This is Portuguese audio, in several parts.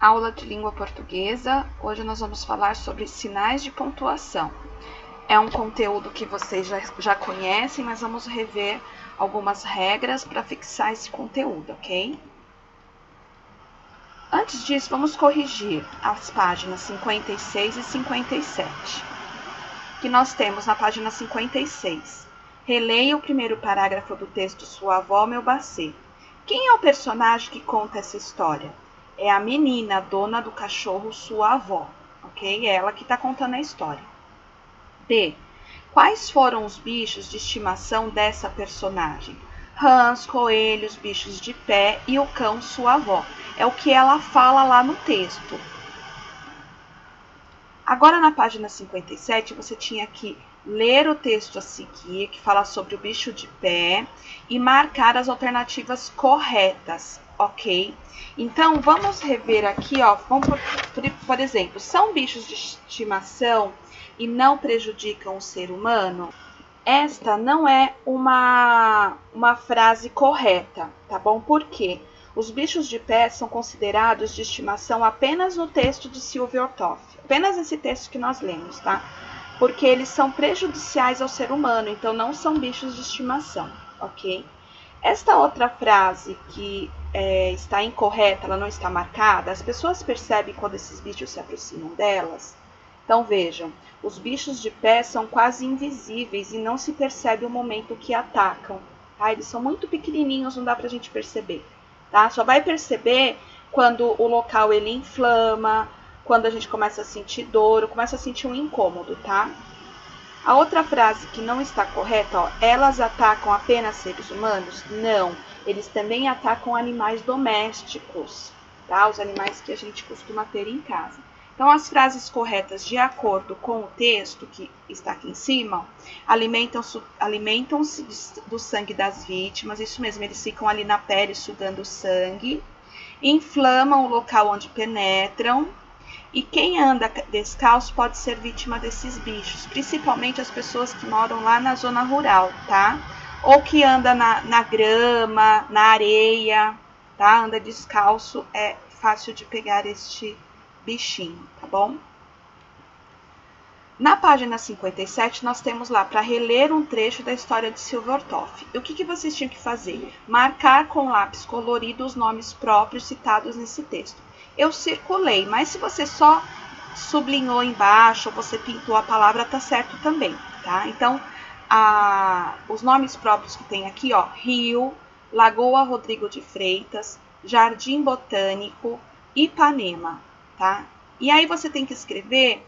Aula de língua portuguesa. Hoje nós vamos falar sobre sinais de pontuação. É um conteúdo que vocês já conhecem, mas vamos rever algumas regras para fixar esse conteúdo, ok? Antes disso, vamos corrigir as páginas 56 e 57. Que nós temos na página 56. Releia o primeiro parágrafo do texto Sua avó, meu bacê. Quem é o personagem que conta essa história? É a menina, dona do cachorro, sua avó, ok? É ela que está contando a história. D. Quais foram os bichos de estimação dessa personagem? Rãs, coelhos, bichos de pé e o cão, sua avó. É o que ela fala lá no texto. Agora, na página 57, você tinha que ler o texto a seguir, que fala sobre o bicho de pé, e marcar as alternativas corretas, ok? Então, vamos rever aqui, ó. Por exemplo, são bichos de estimação e não prejudicam o ser humano? Esta não é uma frase correta, tá bom? Por quê? Os bichos de pé são considerados de estimação apenas no texto de Silvio Ortoff. Apenas esse texto que nós lemos, tá? Porque eles são prejudiciais ao ser humano, então não são bichos de estimação, ok? Esta outra frase que está incorreta, ela não está marcada, as pessoas percebem quando esses bichos se aproximam delas? Então vejam, os bichos de pé são quase invisíveis e não se percebe o momento que atacam, tá? Eles são muito pequenininhos, não dá pra gente perceber, tá? Só vai perceber quando o local ele inflama, quando a gente começa a sentir dor, ou começa a sentir um incômodo, tá? A outra frase que não está correta, ó, elas atacam apenas seres humanos? Não, eles também atacam animais domésticos, tá? Os animais que a gente costuma ter em casa. Então, as frases corretas de acordo com o texto que está aqui em cima, alimentam-se do sangue das vítimas, isso mesmo, eles ficam ali na pele sugando sangue, inflamam o local onde penetram, e quem anda descalço pode ser vítima desses bichos, principalmente as pessoas que moram lá na zona rural, tá? Ou que anda na grama, na areia, tá? Anda descalço, é fácil de pegar este bichinho, tá bom? Na página 57, nós temos lá para reler um trecho da história de Silvio Ortoff. E o que vocês tinham que fazer? Marcar com lápis colorido os nomes próprios citados nesse texto. Eu circulei, mas se você só sublinhou embaixo ou você pintou a palavra, tá certo também, tá? Então, os nomes próprios que tem aqui, ó, Rio, Lagoa Rodrigo de Freitas, Jardim Botânico, Ipanema, tá? E aí você tem que escrever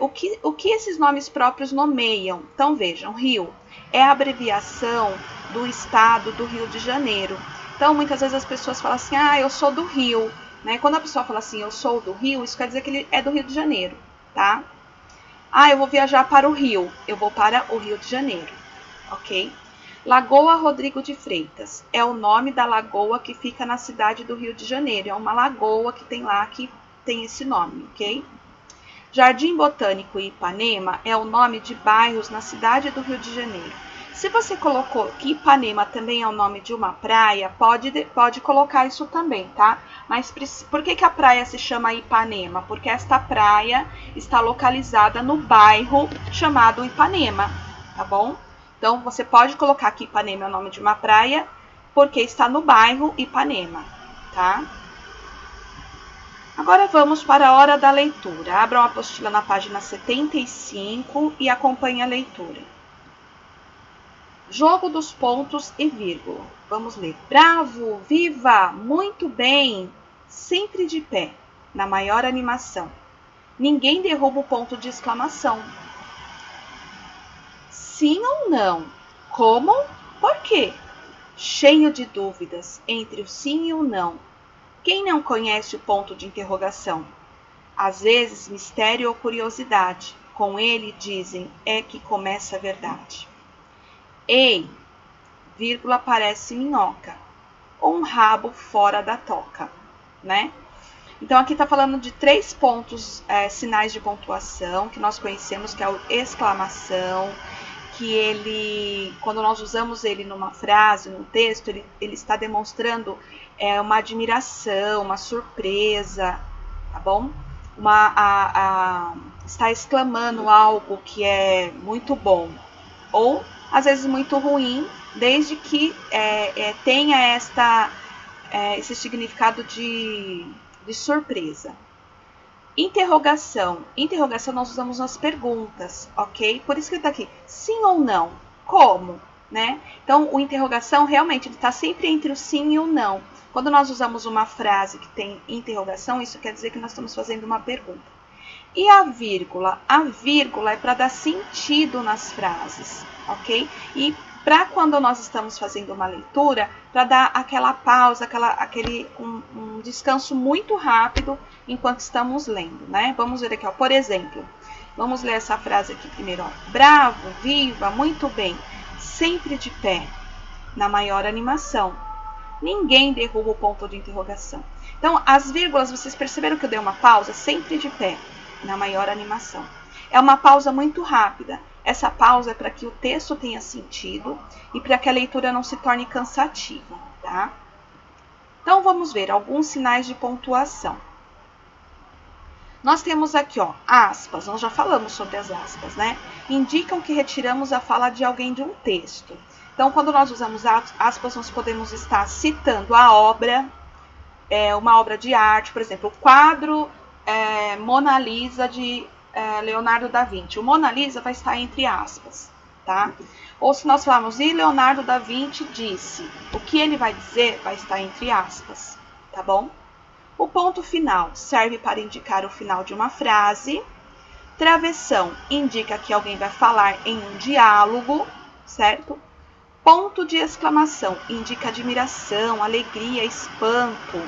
o que esses nomes próprios nomeiam. Então, vejam, Rio é a abreviação do estado do Rio de Janeiro. Então, muitas vezes as pessoas falam assim, eu sou do Rio, né? Quando a pessoa fala assim, eu sou do Rio, isso quer dizer que ele é do Rio de Janeiro, tá? Eu vou viajar para o Rio, eu vou para o Rio de Janeiro, ok? Lagoa Rodrigo de Freitas é o nome da lagoa que fica na cidade do Rio de Janeiro. É uma lagoa que tem lá que tem esse nome, ok? Jardim Botânico e Ipanema é o nome de bairros na cidade do Rio de Janeiro. Se você colocou que Ipanema também é o nome de uma praia, pode colocar isso também, tá? Mas por que a praia se chama Ipanema? Porque esta praia está localizada no bairro chamado Ipanema, tá bom? Então, você pode colocar que Ipanema é o nome de uma praia, porque está no bairro Ipanema, tá? Agora vamos para a hora da leitura. Abram a apostila na página 75 e acompanhe a leitura. Jogo dos pontos e vírgula. Vamos ler. Bravo, viva, muito bem, sempre de pé, na maior animação. Ninguém derruba o ponto de exclamação. Sim ou não? Como? Por quê? Cheio de dúvidas entre o sim e o não. Quem não conhece o ponto de interrogação? Às vezes, mistério ou curiosidade. Com ele, dizem, é que começa a verdade. Ei, vírgula, parece minhoca, ou um rabo fora da toca, né? Então, aqui está falando de 3 pontos, sinais de pontuação, que nós conhecemos, que é a exclamação, que ele, quando nós usamos ele numa frase, num texto, ele está demonstrando uma admiração, uma surpresa, tá bom? Está exclamando algo que é muito bom, ou às vezes muito ruim, desde que tenha esse significado de surpresa. Interrogação. Interrogação nós usamos nas perguntas, ok? Por isso que está aqui, sim ou não, como, né? Então, o interrogação realmente está sempre entre o sim e o não. Quando nós usamos uma frase que tem interrogação, isso quer dizer que nós estamos fazendo uma pergunta. E a vírgula? A vírgula é para dar sentido nas frases, ok? E para quando nós estamos fazendo uma leitura, para dar aquela pausa, aquele descanso muito rápido enquanto estamos lendo, né? Vamos ver aqui, ó. Por exemplo, vamos ler essa frase aqui primeiro, ó. Bravo, viva, muito bem, sempre de pé, na maior animação. Ninguém derruba o ponto de interrogação. Então, as vírgulas, vocês perceberam que eu dei uma pausa? Sempre de pé, na maior animação. É uma pausa muito rápida. Essa pausa é para que o texto tenha sentido e para que a leitura não se torne cansativa, tá? Então, vamos ver alguns sinais de pontuação. Nós temos aqui, ó, aspas. Nós já falamos sobre as aspas, né? Indicam que retiramos a fala de alguém de um texto. Então, quando nós usamos aspas, nós podemos estar citando a obra, uma obra de arte, por exemplo, o quadro Mona Lisa de Leonardo da Vinci. O Mona Lisa vai estar entre aspas, tá? Ou se nós falarmos, e Leonardo da Vinci disse, o que ele vai dizer vai estar entre aspas, tá bom? O ponto final serve para indicar o final de uma frase. Travessão indica que alguém vai falar em um diálogo, certo? Ponto de exclamação indica admiração, alegria, espanto.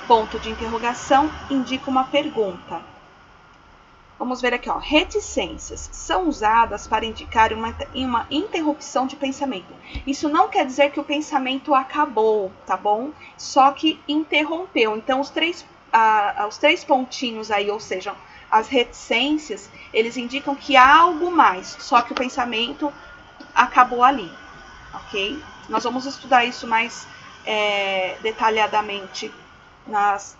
Ponto de interrogação indica uma pergunta. Vamos ver aqui, ó. Reticências são usadas para indicar uma interrupção de pensamento. Isso não quer dizer que o pensamento acabou, tá bom? Só que interrompeu. Então, os três pontinhos aí, ou seja, as reticências, eles indicam que há algo mais, só que o pensamento acabou ali, ok? Nós vamos estudar isso mais detalhadamente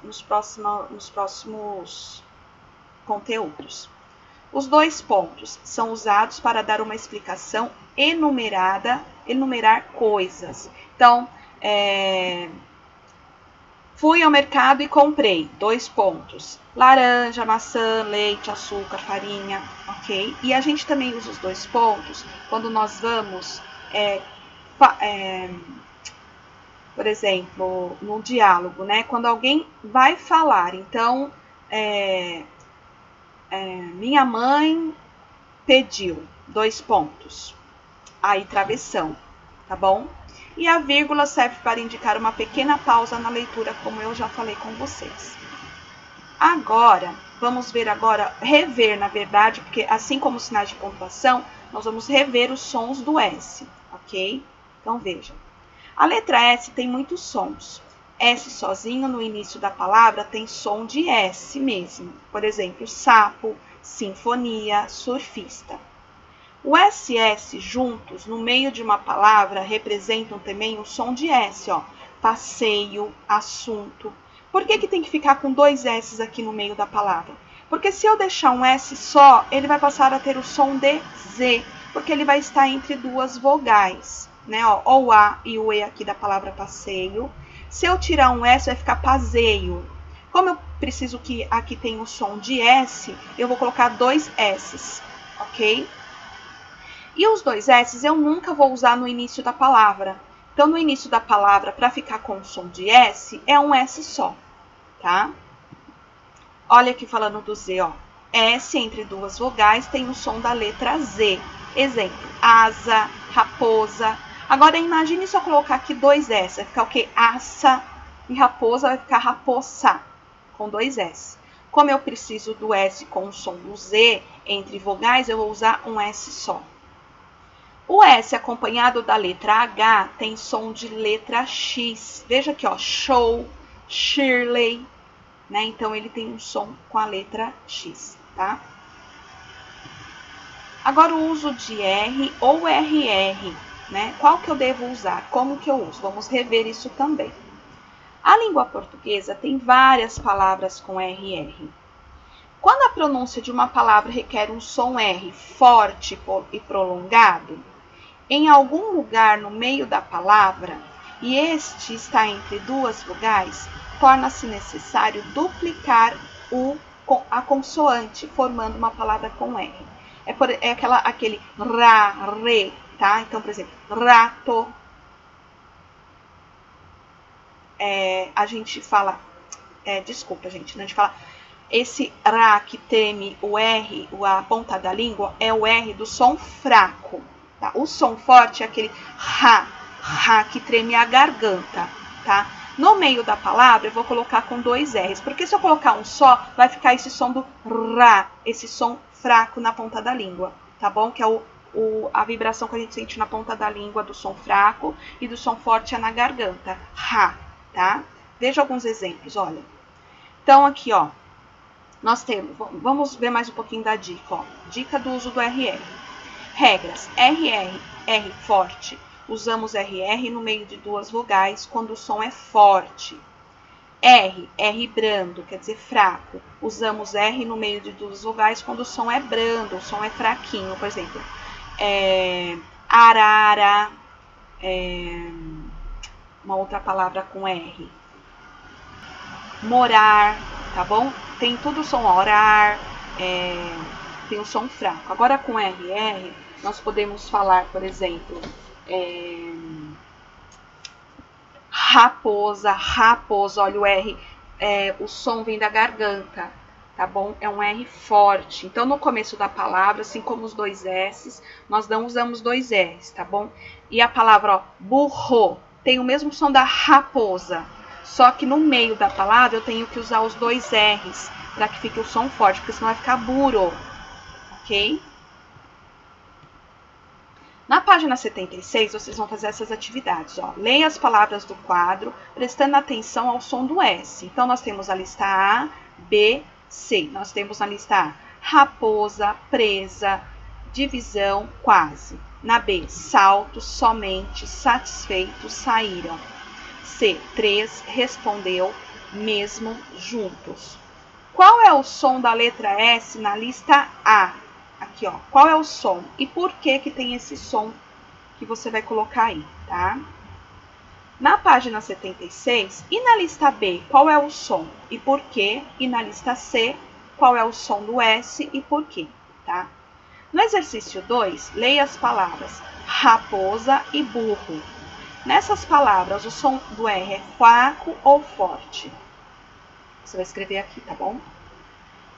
nos próximos conteúdos. Os dois pontos são usados para dar uma explicação enumerar coisas. Então, fui ao mercado e comprei, 2 pontos. Laranja, maçã, leite, açúcar, farinha, ok? E a gente também usa os 2 pontos quando nós vamos, por exemplo, no diálogo, né? Quando alguém vai falar, então, minha mãe pediu, 2 pontos. Aí, travessão, tá bom? E a vírgula serve para indicar uma pequena pausa na leitura, como eu já falei com vocês. Agora, vamos ver rever, na verdade, porque assim como os sinais de pontuação, nós vamos rever os sons do S, ok? Então, veja. A letra S tem muitos sons. S sozinho no início da palavra tem som de S mesmo. Por exemplo, sapo, sinfonia, surfista. O SS juntos no meio de uma palavra representam também o som de S, ó. Passeio, assunto. Por que tem que ficar com 2 S aqui no meio da palavra? Porque se eu deixar um S só, ele vai passar a ter o som de Z, porque ele vai estar entre 2 vogais, né? Ó, o A e o E aqui da palavra passeio. Se eu tirar um S, vai ficar paseio. Como eu preciso que aqui tenha o som de S, eu vou colocar 2 S's, ok? E os 2 S's eu nunca vou usar no início da palavra. Então, no início da palavra, para ficar com o som de S, é um S só, tá? Olha aqui falando do Z, ó. S entre 2 vogais tem o som da letra Z. Exemplo, asa, raposa. Agora, imagine se eu colocar aqui 2 S. Vai ficar o quê? Assa. E raposa vai ficar raposa, com 2 S. Como eu preciso do S com o som do Z entre vogais, eu vou usar um S só. O S acompanhado da letra H tem som de letra X. Veja aqui, ó, show, Shirley, né? Então, ele tem um som com a letra X, tá? Agora, o uso de R ou RR, né? Qual que eu devo usar? Como que eu uso? Vamos rever isso também. A língua portuguesa tem várias palavras com RR. Quando a pronúncia de uma palavra requer um som R forte e prolongado, em algum lugar no meio da palavra, e este está entre duas vogais, torna-se necessário duplicar a consoante, formando uma palavra com R. Aquele ra, re, tá? Então, por exemplo, rato. A gente fala, desculpa, gente, a gente fala, esse ra que treme o R, a ponta da língua, é o R do som fraco. Tá? O som forte é aquele ra que treme a garganta, tá? No meio da palavra eu vou colocar com dois R's, porque se eu colocar um só, vai ficar esse som do ra, esse som fraco na ponta da língua, tá bom? Que é a vibração que a gente sente na ponta da língua do som fraco e do som forte é na garganta, ra, tá? Veja alguns exemplos, olha. Então aqui, ó, nós temos, vamos ver mais um pouquinho da dica, ó. Dica do uso do RR. Regras, R forte. Usamos RR no meio de duas vogais quando o som é forte. R brando, quer dizer fraco. Usamos R no meio de duas vogais quando o som é brando, o som é fraquinho. Por exemplo, arara, uma outra palavra com R. Morar, tá bom? Tem tudo o som orar, tem o som fraco. Agora com RR, nós podemos falar, por exemplo, raposa, olha o R, o som vem da garganta, tá bom? É um R forte. Então, no começo da palavra, assim como os dois S's, nós não usamos dois R's, tá bom? E a palavra, ó, burro, tem o mesmo som da raposa, só que no meio da palavra eu tenho que usar os dois R's para que fique o som forte, porque senão vai ficar burro, ok? Na página 76, vocês vão fazer essas atividades. Ó. Leia as palavras do quadro, prestando atenção ao som do S. Então, nós temos a lista A, B, C. Nós temos na lista A, raposa, presa, divisão, quase. Na B, salto, somente, satisfeito, saíram. C, 3, respondeu, mesmo, juntos. Qual é o som da letra S na lista A? Aqui, ó, qual é o som e por que que tem esse som que você vai colocar aí, tá? Na página 76, e na lista B, qual é o som e por quê? E na lista C, qual é o som do S e por quê, tá? No exercício 2, leia as palavras raposa e burro. Nessas palavras, o som do R é fraco ou forte? Você vai escrever aqui, tá bom?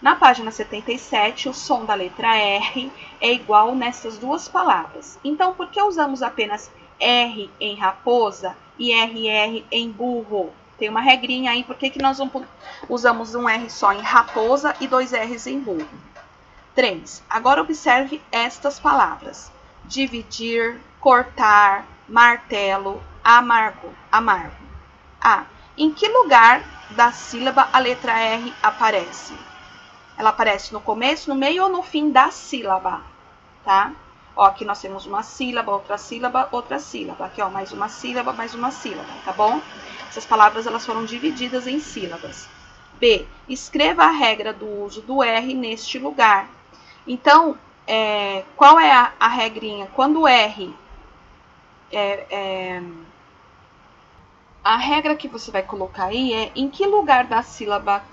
Na página 77, o som da letra R é igual nessas duas palavras. Então, por que usamos apenas R em raposa e RR em burro? Tem uma regrinha aí, por que nós usamos um R só em raposa e dois R's em burro? 3. Agora observe estas palavras. Dividir, cortar, martelo, amargo. A. Em que lugar da sílaba a letra R aparece? Ela aparece no começo, no meio ou no fim da sílaba, tá? Ó, aqui nós temos uma sílaba, outra sílaba, outra sílaba. Aqui, ó, mais uma sílaba, tá bom? Essas palavras, elas foram divididas em sílabas. B. Escreva a regra do uso do R neste lugar. Então, qual é a regrinha? Quando o R... a regra que você vai colocar aí é em que lugar da sílaba...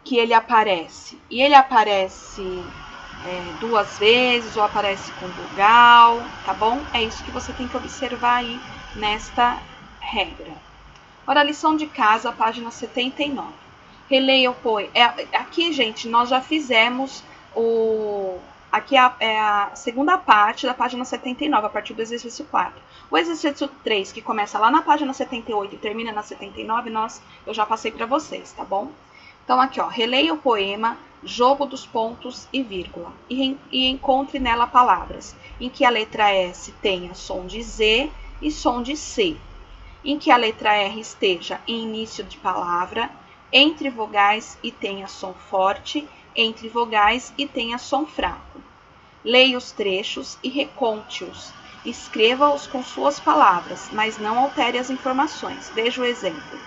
que ele aparece. E ele aparece duas vezes ou aparece com vogal, tá bom? É isso que você tem que observar aí nesta regra. Ora, lição de casa, página 79. Releia o poema. Aqui, gente, nós já fizemos aqui é a segunda parte da página 79, a partir do exercício 4. O exercício 3, que começa lá na página 78 e termina na 79, eu já passei para vocês, tá bom? Então, aqui, ó, releia o poema Jogo dos Pontos e Vírgula e encontre nela palavras em que a letra S tenha som de Z e som de C, em que a letra R esteja em início de palavra, entre vogais e tenha som forte, entre vogais e tenha som fraco. Leia os trechos e reconte-os Escreva-os com suas palavras, mas não altere as informações. Veja o exemplo.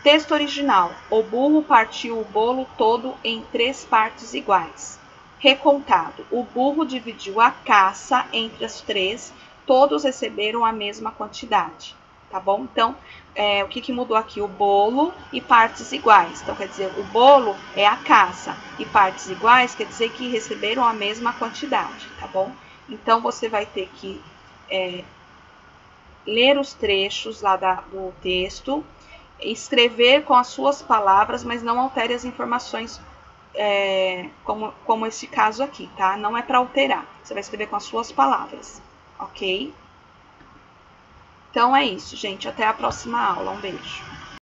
Texto original. O burro partiu o bolo todo em 3 partes iguais. Recontado. O burro dividiu a caça entre as 3. Todos receberam a mesma quantidade. Tá bom? Então, o que mudou aqui? O bolo e partes iguais. Então, quer dizer, o bolo é a caça e partes iguais quer dizer que receberam a mesma quantidade, tá bom? Então, você vai ter que ler os trechos lá do texto, escrever com as suas palavras, mas não altere as informações, como esse caso aqui, tá? Não é para alterar, você vai escrever com as suas palavras, ok? Então é isso, gente. Até a próxima aula. Um beijo.